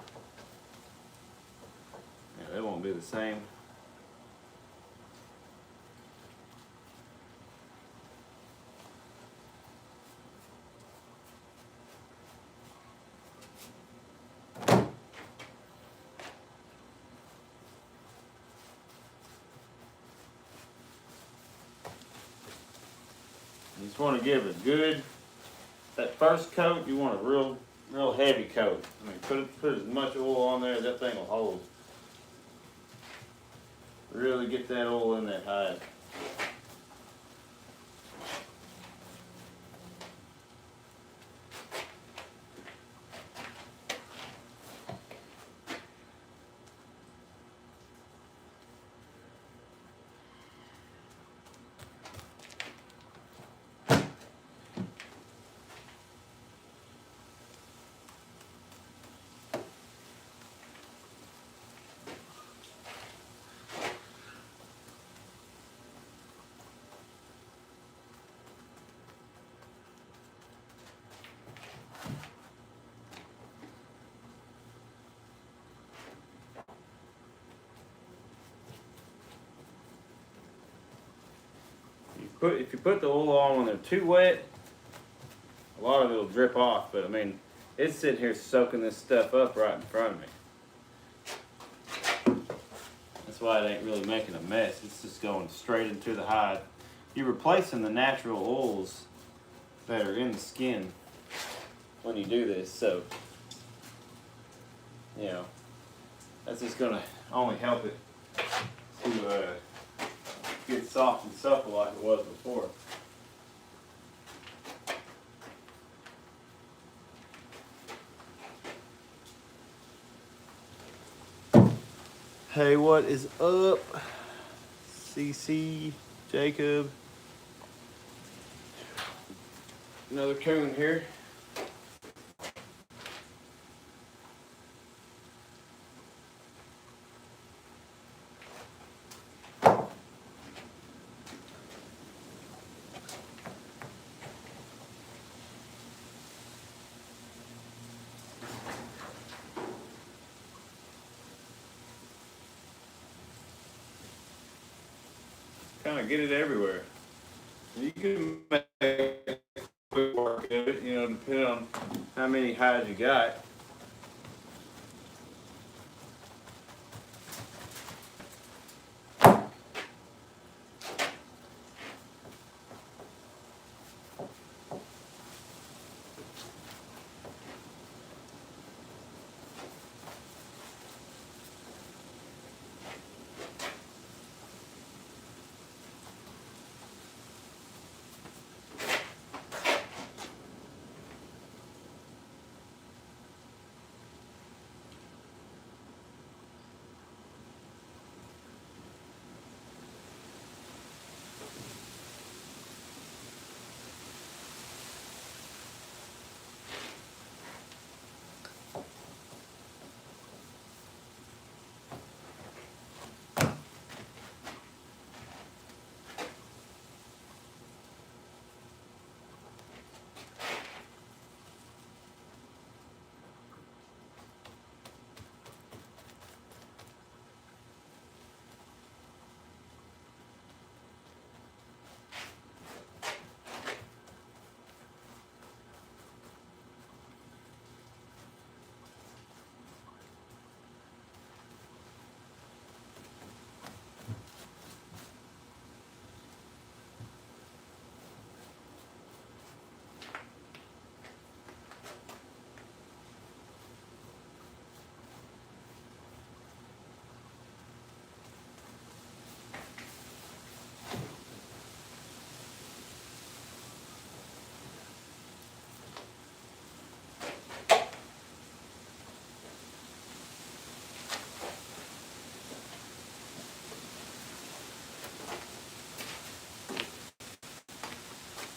they won't be the same. You just want to give it a good, that first coat, you want a real heavy coat. I mean, put as much oil on there as that thing will hold. Really get that oil in that hide. if you put the oil on when they're too wet, a lot of it will drip off. But I mean, it's sitting here soaking this stuff up right in front of me. That's why it ain't really making a mess. It's just going straight into the hide. You're replacing the natural oils that are in the skin when you do this. So, you know, that's just gonna only help it to get soft and supple like it was before. Hey, what is up? CC, Jacob. Another coon here. Kind of get it everywhere. You can make quick work of it, you know, depending on how many hides you got.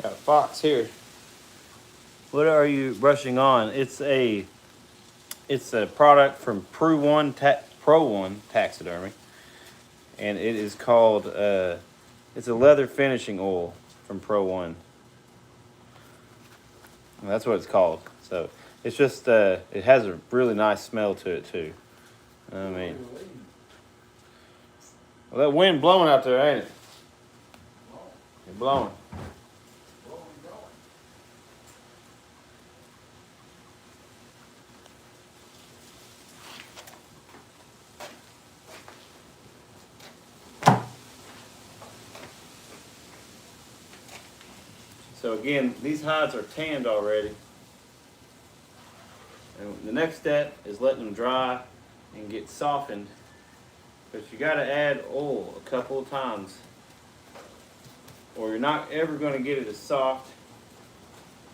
Got a fox here. What are you brushing on? It's a product from Pro One Taxidermy, and it is called it's a leather finishing oil from Pro One. And that's what it's called. So it's just it has a really nice smell to it too. I mean, well, that wind blowing out there, ain't it? It's blowing. So again, these hides are tanned already. And the next step is letting them dry and get softened. But you got to add oil a couple of times, or you're not ever going to get it as soft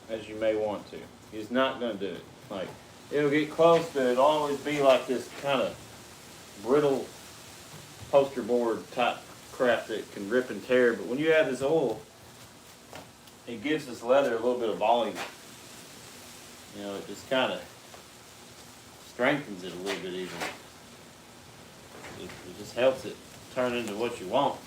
as you may want to. You're just not going to do it. Like, it'll get close, but it'll always be like this kind of brittle poster board type crap that can rip and tear. But when you add this oil, it gives this leather a little bit of volume. You know, it just kind of strengthens it a little bit even. It just helps it turn into what you want.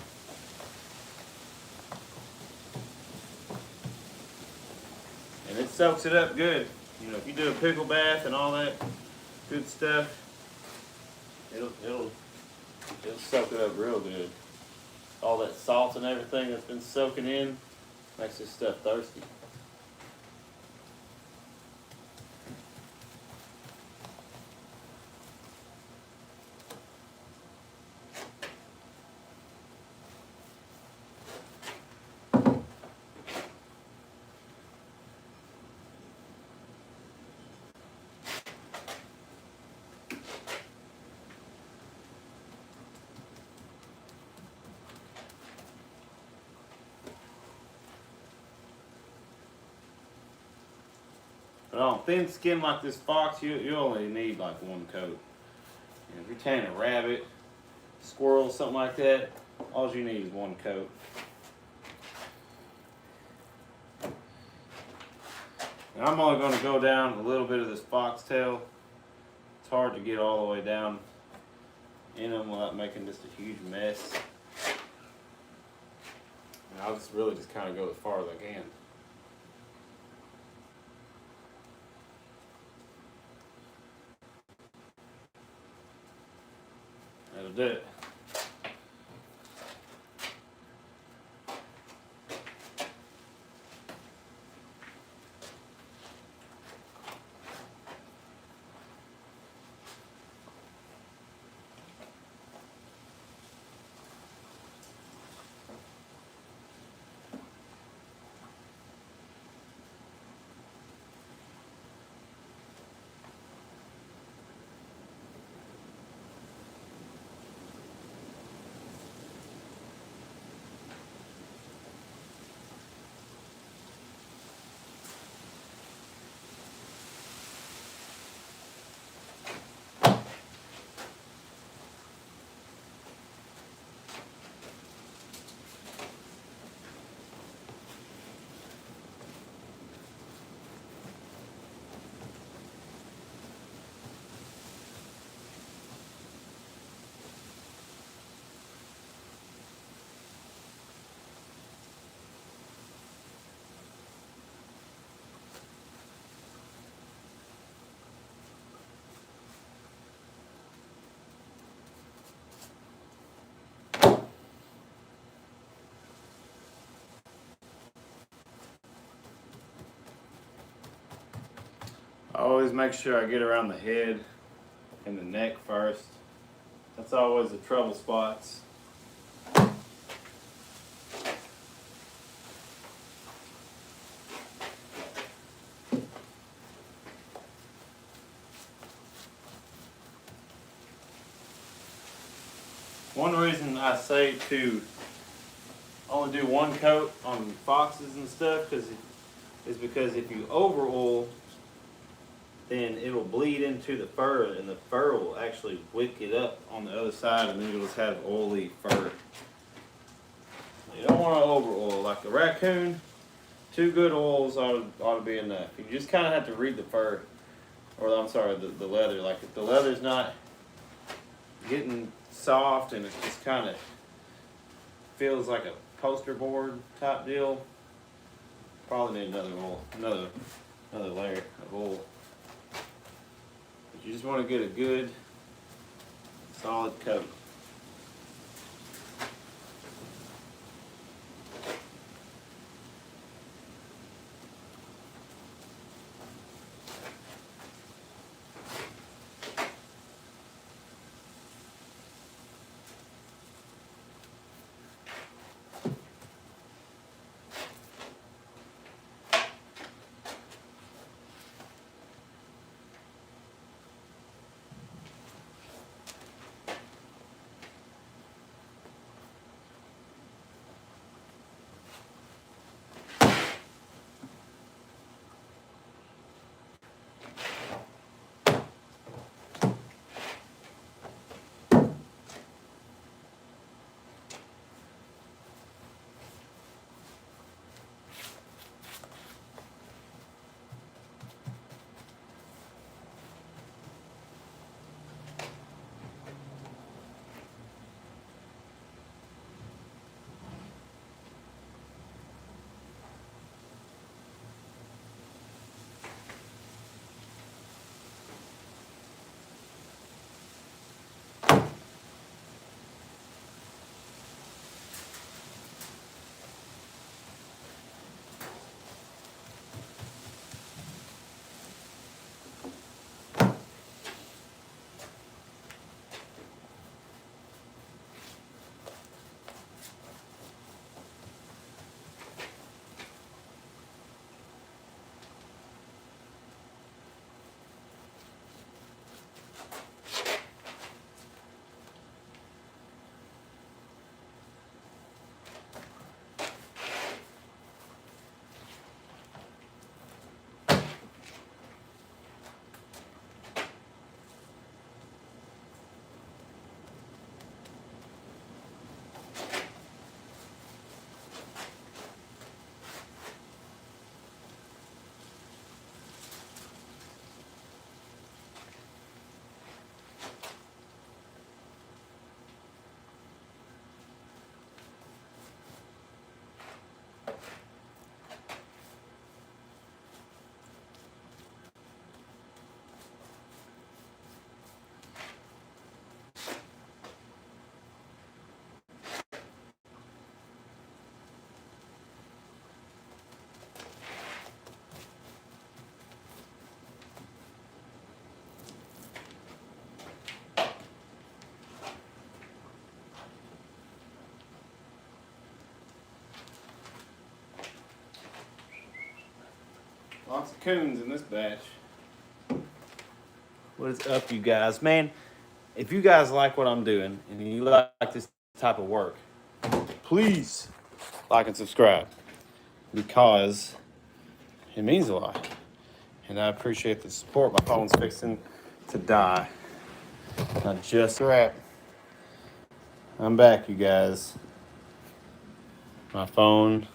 And it soaks it up good. You know, if you do a pickle bath and all that good stuff, it'll soak it up real good. All that salt and everything that's been soaking in makes this stuff thirsty. But on thin skin like this fox, you only need like one coat. And if you're tanning a rabbit, squirrel, something like that, all you need is one coat. And I'm only going to go down a little bit of this foxtail. It's hard to get all the way down in them without making just a huge mess. And I'll just really just kind of go as far as I can. That'll do it. I always make sure I get around the head and the neck first. That's always the trouble spots. One reason I say to only do one coat on foxes and stuff is because if you over oil, then it will bleed into the fur, and the fur will actually wick it up on the other side, and then you'll just have oily fur. You don't want to over oil. Like a raccoon, 2 good oils ought to be enough. You just kind of have to read the fur, or I'm sorry, the leather. Like if the leather's not getting soft and it just kind of feels like a poster board type deal, probably need another oil, another layer of oil. But you just want to get a good solid coat. Lots of coons in this batch. What is up, you guys? Man, if you guys like what I'm doing and you like this type of work, please like and subscribe because it means a lot. And I appreciate the support. My phone's fixing to die. Not just a wrap. I'm back, you guys. My phone